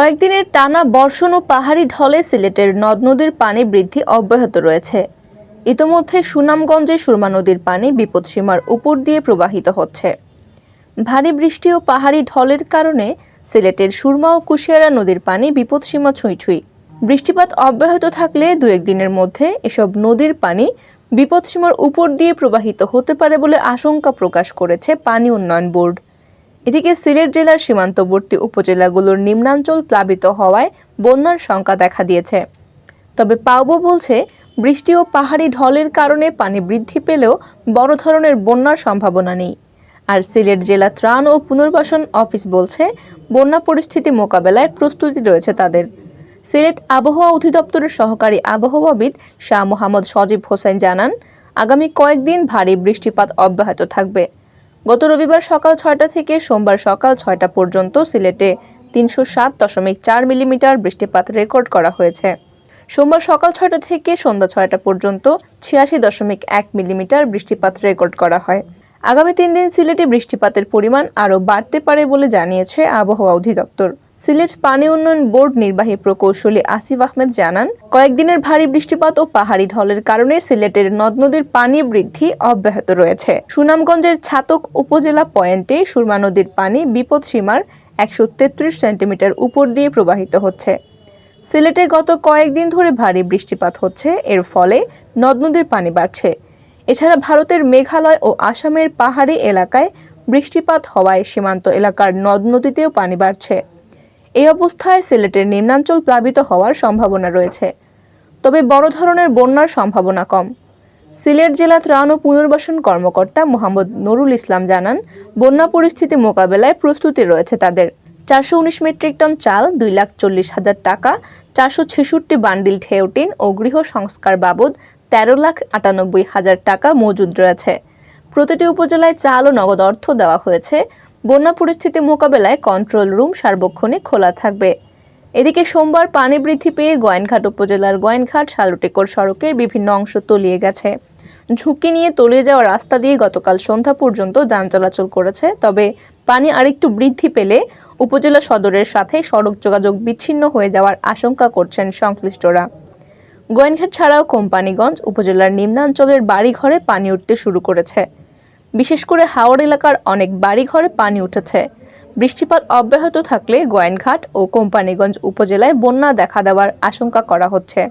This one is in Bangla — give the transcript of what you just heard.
কয়েকদিনের টানা বর্ষণ ও পাহাড়ি ঢলে সিলেটের নদ নদীর পানি বৃদ্ধি অব্যাহত রয়েছে। ইতোমধ্যে সুনামগঞ্জে সুরমা নদীর পানি বিপদসীমার উপর দিয়ে প্রবাহিত হচ্ছে। ভারী বৃষ্টি ও পাহাড়ি ঢলের কারণে সিলেটের সুরমা ও কুশিয়ারা নদীর পানি বিপদসীমা ছুঁই ছুঁই। বৃষ্টিপাত অব্যাহত থাকলে 2-1 দিনের মধ্যে এসব নদীর পানি বিপদসীমার উপর দিয়ে প্রবাহিত হতে পারে বলে আশঙ্কা প্রকাশ করেছে পানি উন্নয়ন বোর্ড। এদিকে সিলেট জেলার সীমান্তবর্তী উপজেলাগুলোর নিম্নাঞ্চল প্লাবিত হওয়ায় বন্যার শঙ্কা দেখা দিয়েছে। তবে পাউবো বলছে, বৃষ্টি ও পাহাড়ি ঢলের কারণে পানি বৃদ্ধি পেলেও বড় ধরনের বন্যার সম্ভাবনা নেই। আর সিলেট জেলা ত্রাণ ও পুনর্বাসন অফিস বলছে, বন্যা পরিস্থিতি মোকাবেলায় প্রস্তুতি রয়েছে তাদের। সিলেট আবহাওয়া অধিদপ্তরের সহকারী আবহাওয়াবিদ শাহ মোহাম্মদ সজীব হোসেন জানান, আগামী কয়েকদিন ভারী বৃষ্টিপাত অব্যাহত থাকবে। গত রবিবার সকাল 6টা থেকে সোমবার সকাল 6টা পর্যন্ত সিলেটে 307.4 মিলিমিটার বৃষ্টিপাত রেকর্ড করা হয়েছে। সোমবার সকাল 6টা থেকে সন্ধ্যা 6টা পর্যন্ত 86.1 মিলিমিটার বৃষ্টিপাত রেকর্ড করা হয়। আগামী 3 দিন সিলেটে বৃষ্টিপাতের পরিমাণ আরও বাড়তে পারে বলে জানিয়েছে আবহাওয়া অধিদপ্তর। সিলেট পানি উন্নয়ন বোর্ড নির্বাহী প্রকৌশলী আসিফ আহমেদ জানান, কয়েকদিনের ভারী বৃষ্টিপাত ও পাহাড়ি ঢলের কারণে সিলেটের নদ নদীর পানি বৃদ্ধি অব্যাহত রয়েছে। সুনামগঞ্জের ছাতক উপজেলা পয়েন্টে সুরমা নদীর পানি বিপদসীমার 133 সেন্টিমিটার উপর দিয়ে প্রবাহিত হচ্ছে। সিলেটে গত কয়েকদিন ধরে ভারী বৃষ্টিপাত হচ্ছে, এর ফলে নদ নদীর পানি বাড়ছে। এছাড়া ভারতের মেঘালয় ও আসামের পাহাড়ি এলাকায় বৃষ্টিপাত হওয়ায় সীমান্ত এলাকার নদ নদীতেও পানি বাড়ছে। এই অবস্থায় সিলেটের নিম্নাঞ্চল প্লাবিত হওয়ার সম্ভাবনা রয়েছে, তবে বড় ধরনের বন্যার সম্ভাবনা কম। সিলেট জেলা ত্রাণ ও পুনর্বাসন কর্মকর্তা মোহাম্মদ নুরুল ইসলাম জানান, বন্যা পরিস্থিতি মোকাবেলায় প্রস্তুতি রয়েছে তাদের। 419 মেট্রিক টন চাল, 2,40,000 টাকা, 466 বান্ডিল ঠেউটিন ও গৃহ সংস্কার বাবদ 13,98,000 টাকা মজুদ রয়েছে। প্রতিটি উপজেলায় চাল ও নগদ অর্থ দেওয়া হয়েছে। বন্যা পরিস্থিতি মোকাবেলায় কন্ট্রোল রুম সার্বক্ষণিক খোলা থাকবে। এদিকে সোমবার পানি বৃদ্ধি পেয়ে গোয়াইনঘাট উপজেলার গোয়াইনঘাট শালুটিকর সড়কের বিভিন্ন অংশ তলিয়ে গেছে। ঝুঁকি নিয়ে তলিয়ে যাওয়া রাস্তা দিয়ে গতকাল সন্ধ্যা পর্যন্ত যান চলাচল করেছে। তবে পানি আরেকটু বৃদ্ধি পেলে উপজেলা সদরের সাথে সড়ক যোগাযোগ বিচ্ছিন্ন হয়ে যাওয়ার আশঙ্কা করছেন সংশ্লিষ্টরা। গোয়াইনঘাট ছাড়াও কোম্পানিগঞ্জ উপজেলার নিম্নাঞ্চলের বাড়িঘরে পানি উঠতে শুরু করেছে। বিশেষ করে হাওড় এলাকার অনেক বাড়িঘরে পানি উঠেছে। বৃষ্টিপাত অব্যাহত থাকলে গোয়াইনঘাট ও কোম্পানিগঞ্জ উপজেলায় বন্যা দেখা দেওয়ার আশঙ্কা করা হচ্ছে।